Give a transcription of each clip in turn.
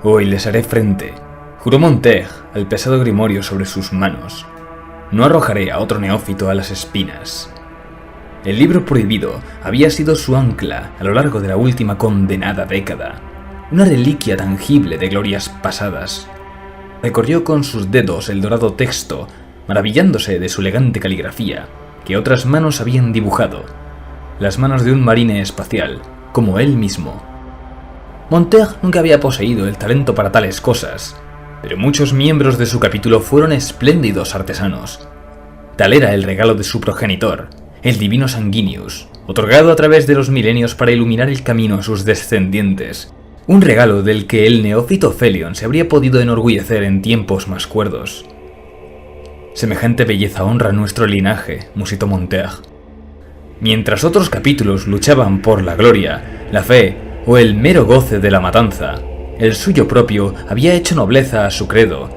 Hoy les haré frente, juró Montaigne al pesado grimorio sobre sus manos. No arrojaré a otro neófito a las espinas. El libro prohibido había sido su ancla a lo largo de la última condenada década, una reliquia tangible de glorias pasadas. Recorrió con sus dedos el dorado texto, maravillándose de su elegante caligrafía, que otras manos habían dibujado, las manos de un marine espacial, como él mismo. Montaigne nunca había poseído el talento para tales cosas, pero muchos miembros de su capítulo fueron espléndidos artesanos. Tal era el regalo de su progenitor, el divino Sanguinius, otorgado a través de los milenios para iluminar el camino a sus descendientes, un regalo del que el neófito Felion se habría podido enorgullecer en tiempos más cuerdos. Semejante belleza honra nuestro linaje, musitó Montaigne. Mientras otros capítulos luchaban por la gloria, la fe o el mero goce de la matanza, el suyo propio había hecho nobleza a su credo.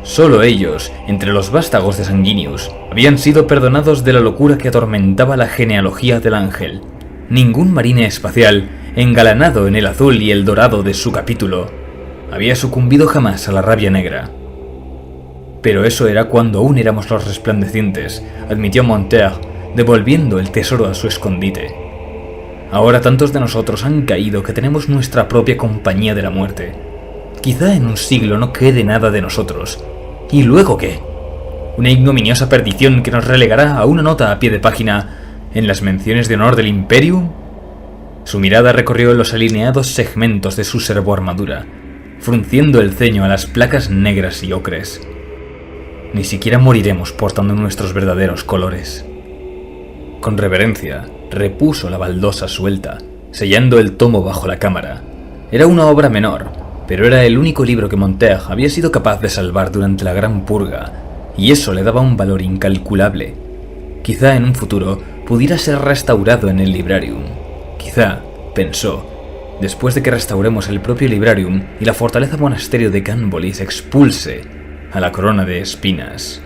Solo ellos, entre los vástagos de Sanguinius, habían sido perdonados de la locura que atormentaba la genealogía del ángel. Ningún marine espacial, engalanado en el azul y el dorado de su capítulo, había sucumbido jamás a la rabia negra. Pero eso era cuando aún éramos los resplandecientes, admitió Montaigne, devolviendo el tesoro a su escondite. Ahora tantos de nosotros han caído que tenemos nuestra propia compañía de la muerte. Quizá en un siglo no quede nada de nosotros. ¿Y luego qué? ¿Una ignominiosa perdición que nos relegará a una nota a pie de página en las menciones de honor del Imperium? Su mirada recorrió los alineados segmentos de su servoarmadura, frunciendo el ceño a las placas negras y ocres. Ni siquiera moriremos portando nuestros verdaderos colores. Con reverencia, repuso la baldosa suelta, sellando el tomo bajo la cámara. Era una obra menor, pero era el único libro que Montaigne había sido capaz de salvar durante la Gran Purga, y eso le daba un valor incalculable. Quizá en un futuro pudiera ser restaurado en el Librarium. Quizá, pensó, después de que restauremos el propio Librarium y la fortaleza monasterio de Canbolis expulse a la corona de espinas.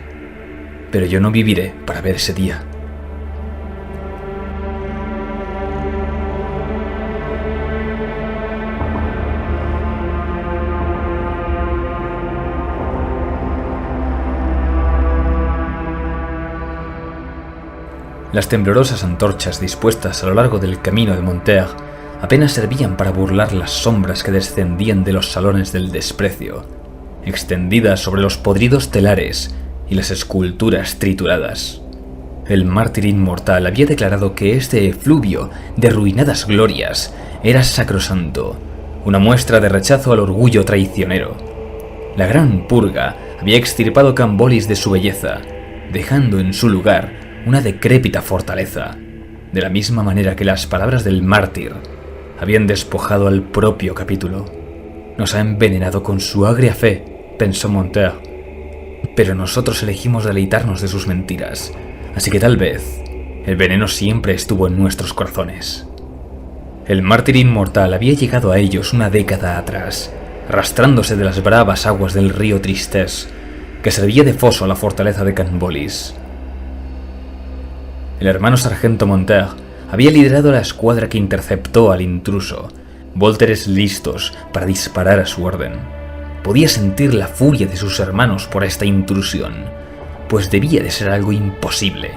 Pero yo no viviré para ver ese día. Las temblorosas antorchas dispuestas a lo largo del camino de Montaigne apenas servían para burlar las sombras que descendían de los salones del desprecio, extendidas sobre los podridos telares y las esculturas trituradas. El mártir inmortal había declarado que este efluvio de arruinadas glorias era sacrosanto, una muestra de rechazo al orgullo traicionero. La Gran Purga había extirpado Canbolis de su belleza, dejando en su lugar una decrépita fortaleza, de la misma manera que las palabras del mártir habían despojado al propio capítulo. Nos ha envenenado con su agria fe, pensó Montaigne, pero nosotros elegimos deleitarnos de sus mentiras, así que tal vez el veneno siempre estuvo en nuestros corazones. El mártir inmortal había llegado a ellos una década atrás, arrastrándose de las bravas aguas del río Tristesse, que servía de foso a la fortaleza de Canbolis. El hermano sargento Montaigne había liderado la escuadra que interceptó al intruso, volteres listos para disparar a su orden. Podía sentir la furia de sus hermanos por esta intrusión, pues debía de ser algo imposible.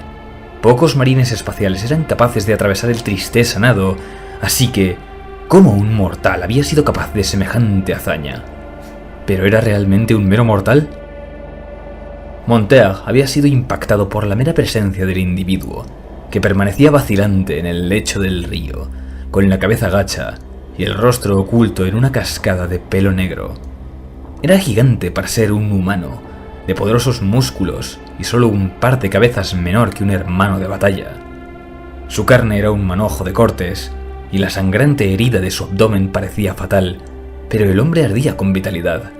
Pocos marines espaciales eran capaces de atravesar el Tristesse a nado, así que, ¿cómo un mortal había sido capaz de semejante hazaña? ¿Pero era realmente un mero mortal? Montaigne había sido impactado por la mera presencia del individuo, que permanecía vacilante en el lecho del río, con la cabeza gacha y el rostro oculto en una cascada de pelo negro. Era gigante para ser un humano, de poderosos músculos y solo un par de cabezas menor que un hermano de batalla. Su carne era un manojo de cortes, y la sangrante herida de su abdomen parecía fatal, pero el hombre ardía con vitalidad.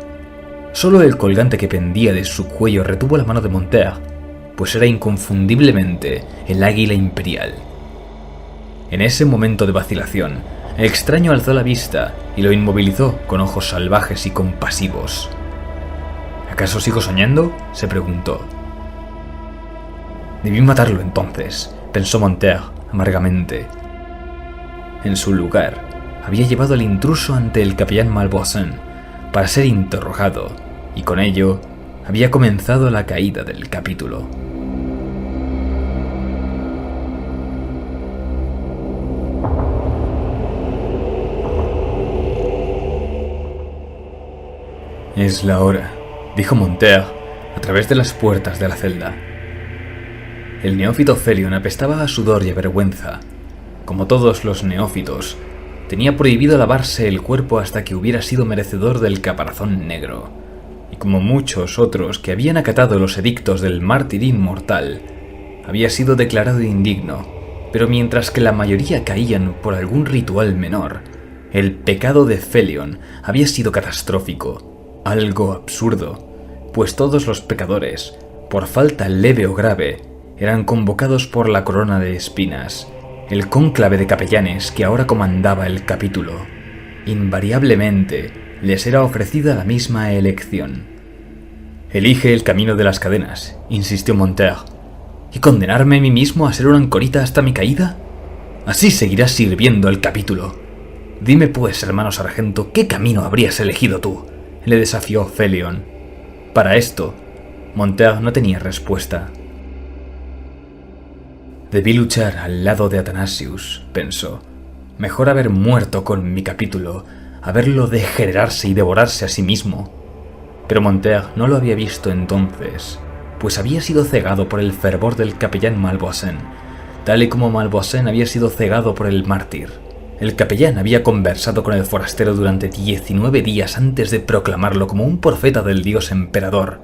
Solo el colgante que pendía de su cuello retuvo la mano de Montaigne, pues era inconfundiblemente el águila imperial. En ese momento de vacilación, el extraño alzó la vista y lo inmovilizó con ojos salvajes y compasivos. ¿Acaso sigo soñando?, se preguntó. Debí matarlo entonces, pensó Montaigne amargamente. En su lugar, había llevado al intruso ante el capellán Malvoisin, para ser interrogado, y con ello había comenzado la caída del capítulo. «Es la hora», dijo Montaigne a través de las puertas de la celda. El neófito Felion apestaba a sudor y a vergüenza. Como todos los neófitos, tenía prohibido lavarse el cuerpo hasta que hubiera sido merecedor del caparazón negro. Y como muchos otros que habían acatado los edictos del mártir inmortal, había sido declarado indigno, pero mientras que la mayoría caían por algún ritual menor, el pecado de Felion había sido catastrófico. Algo absurdo, pues todos los pecadores, por falta leve o grave, eran convocados por la corona de espinas, el cónclave de capellanes que ahora comandaba el capítulo. Invariablemente les era ofrecida la misma elección. «Elige el camino de las cadenas», insistió Montaigne. «¿Y condenarme a mí mismo a ser una ancorita hasta mi caída? Así seguirás sirviendo al capítulo. Dime pues, hermano sargento, ¿qué camino habrías elegido tú?», le desafió Felion. Para esto, Montaigne no tenía respuesta. «Debí luchar al lado de Athanasius», pensó. «Mejor haber muerto con mi capítulo, haberlo degenerarse y devorarse a sí mismo». Pero Montaigne no lo había visto entonces, pues había sido cegado por el fervor del capellán Malvoisin, tal y como Malvoisin había sido cegado por el mártir. El capellán había conversado con el forastero durante 19 días antes de proclamarlo como un profeta del dios emperador,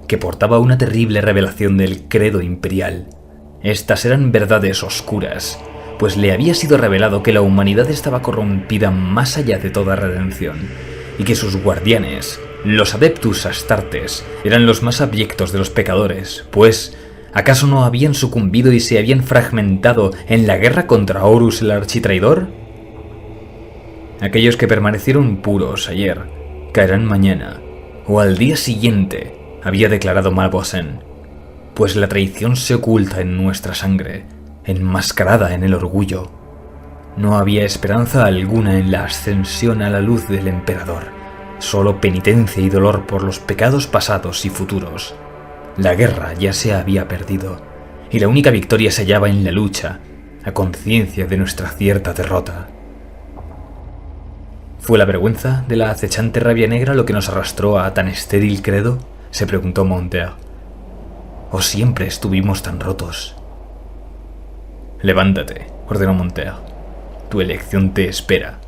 que portaba una terrible revelación del credo imperial. Estas eran verdades oscuras, pues le había sido revelado que la humanidad estaba corrompida más allá de toda redención, y que sus guardianes, los Adeptus Astartes, eran los más abyectos de los pecadores, pues ¿acaso no habían sucumbido y se habían fragmentado en la guerra contra Horus el architraidor? Aquellos que permanecieron puros ayer caerán mañana, o al día siguiente, había declarado Malvoisin, pues la traición se oculta en nuestra sangre, enmascarada en el orgullo. No había esperanza alguna en la ascensión a la luz del emperador, solo penitencia y dolor por los pecados pasados y futuros. La guerra ya se había perdido, y la única victoria se hallaba en la lucha, a conciencia de nuestra cierta derrota. ¿Fue la vergüenza de la acechante rabia negra lo que nos arrastró a tan estéril credo?, se preguntó Montaigne. ¿O siempre estuvimos tan rotos? «Levántate», ordenó Montaigne. «Tu elección te espera».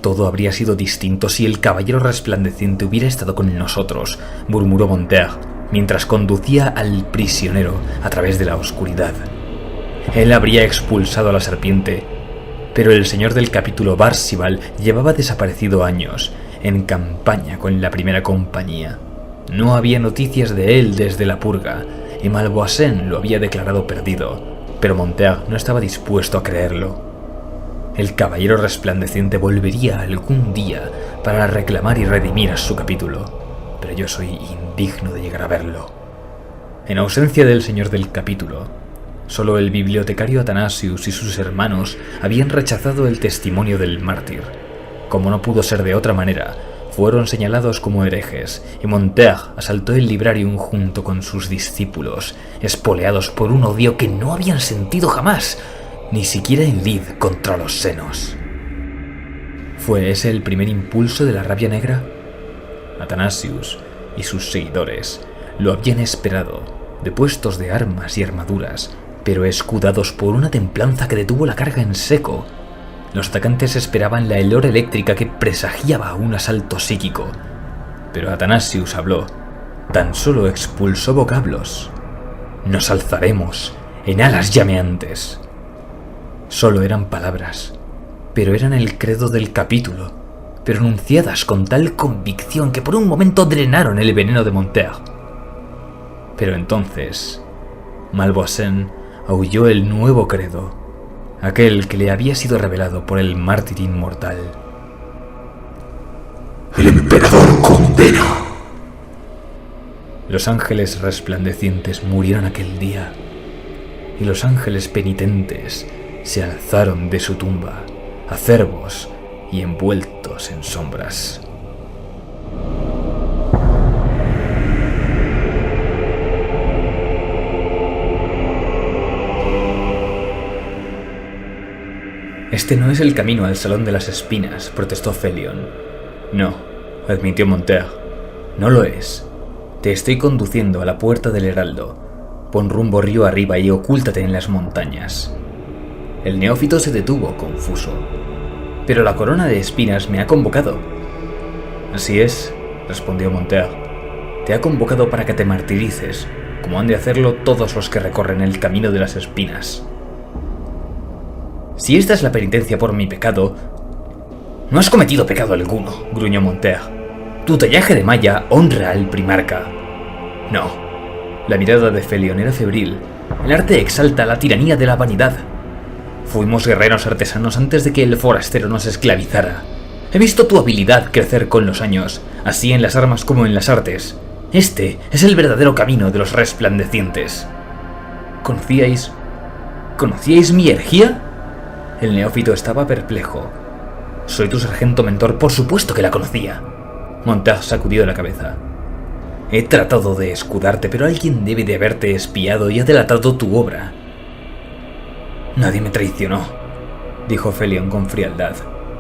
«Todo habría sido distinto si el caballero resplandeciente hubiera estado con nosotros», murmuró Montaigne, mientras conducía al prisionero a través de la oscuridad. Él habría expulsado a la serpiente, pero el señor del capítulo Barcival llevaba desaparecido años, en campaña con la primera compañía. No había noticias de él desde la purga, y Malvoisin lo había declarado perdido, pero Montaigne no estaba dispuesto a creerlo. El caballero resplandeciente volvería algún día para reclamar y redimir a su capítulo, pero yo soy indigno de llegar a verlo. En ausencia del señor del capítulo, solo el bibliotecario Athanasius y sus hermanos habían rechazado el testimonio del mártir. Como no pudo ser de otra manera, fueron señalados como herejes, y Montaigne asaltó el librarium junto con sus discípulos, espoleados por un odio que no habían sentido jamás, ni siquiera en lid contra los senos. ¿Fue ese el primer impulso de la rabia negra? Athanasius y sus seguidores lo habían esperado, depuestos de armas y armaduras, pero escudados por una templanza que detuvo la carga en seco. Los atacantes esperaban la helora eléctrica que presagiaba un asalto psíquico, pero Athanasius habló, tan solo expulsó vocablos. «Nos alzaremos en alas llameantes». Solo eran palabras, pero eran el credo del capítulo, pronunciadas con tal convicción que por un momento drenaron el veneno de Montaigne. Pero entonces, Malvoisin aulló el nuevo credo, aquel que le había sido revelado por el mártir inmortal. «El emperador condena». Los ángeles resplandecientes murieron aquel día, y los ángeles penitentes se alzaron de su tumba, acerbos y envueltos en sombras. Este no es el camino al Salón de las Espinas, protestó Felion. No, admitió Montaigne, no lo es. Te estoy conduciendo a la puerta del Heraldo. Pon rumbo río arriba y ocúltate en las montañas. El neófito se detuvo, confuso. Pero la corona de espinas me ha convocado. Así es, respondió Montaigne. Te ha convocado para que te martirices, como han de hacerlo todos los que recorren el camino de las espinas. Si esta es la penitencia por mi pecado... No has cometido pecado alguno, gruñó Montaigne. Tu tallaje de malla honra al primarca. No. La mirada de Felion era febril. El arte exalta la tiranía de la vanidad. Fuimos guerreros artesanos antes de que el forastero nos esclavizara. He visto tu habilidad crecer con los años, así en las armas como en las artes. Este es el verdadero camino de los resplandecientes. ¿Conocíais mi herejía? El neófito estaba perplejo. Soy tu sargento mentor, por supuesto que la conocía. Montaigne sacudió la cabeza. He tratado de escudarte, pero alguien debe de haberte espiado y ha delatado tu obra. Nadie me traicionó, dijo Felion con frialdad.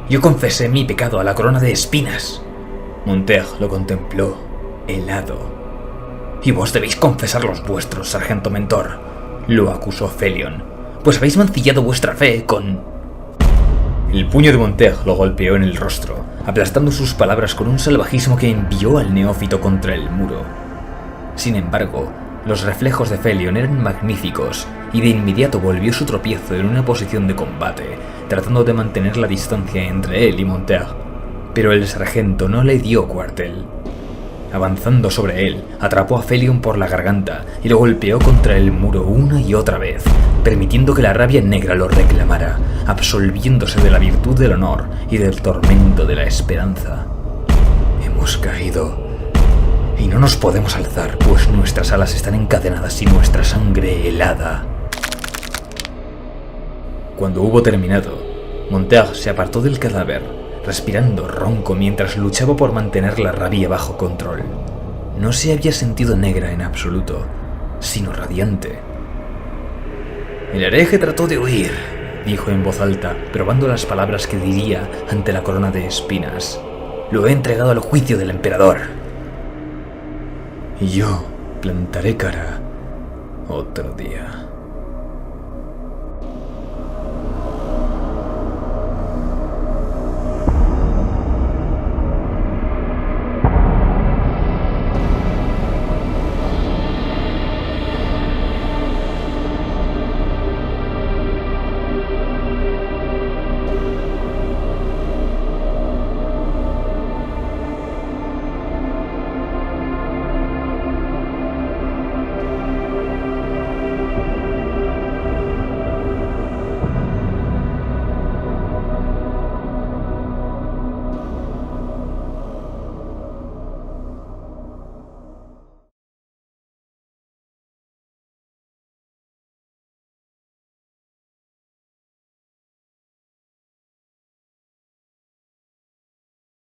Yo confesé mi pecado a la corona de espinas. Montaigne lo contempló, helado. Y vos debéis confesar los vuestros, sargento mentor, lo acusó Felion, pues habéis mancillado vuestra fe con... El puño de Montaigne lo golpeó en el rostro, aplastando sus palabras con un salvajismo que envió al neófito contra el muro. Sin embargo, los reflejos de Felion eran magníficos, y de inmediato volvió su tropiezo en una posición de combate, tratando de mantener la distancia entre él y Montaigne. Pero el sargento no le dio cuartel. Avanzando sobre él, atrapó a Felion por la garganta y lo golpeó contra el muro una y otra vez, permitiendo que la rabia negra lo reclamara, absolviéndose de la virtud del honor y del tormento de la esperanza. Hemos caído, y no nos podemos alzar, pues nuestras alas están encadenadas y nuestra sangre helada. Cuando hubo terminado, Montaigne se apartó del cadáver, respirando ronco mientras luchaba por mantener la rabia bajo control. No se había sentido negra en absoluto, sino radiante. El hereje trató de huir, dijo en voz alta, probando las palabras que diría ante la corona de espinas. Lo he entregado al juicio del emperador. Y yo plantaré cara otro día.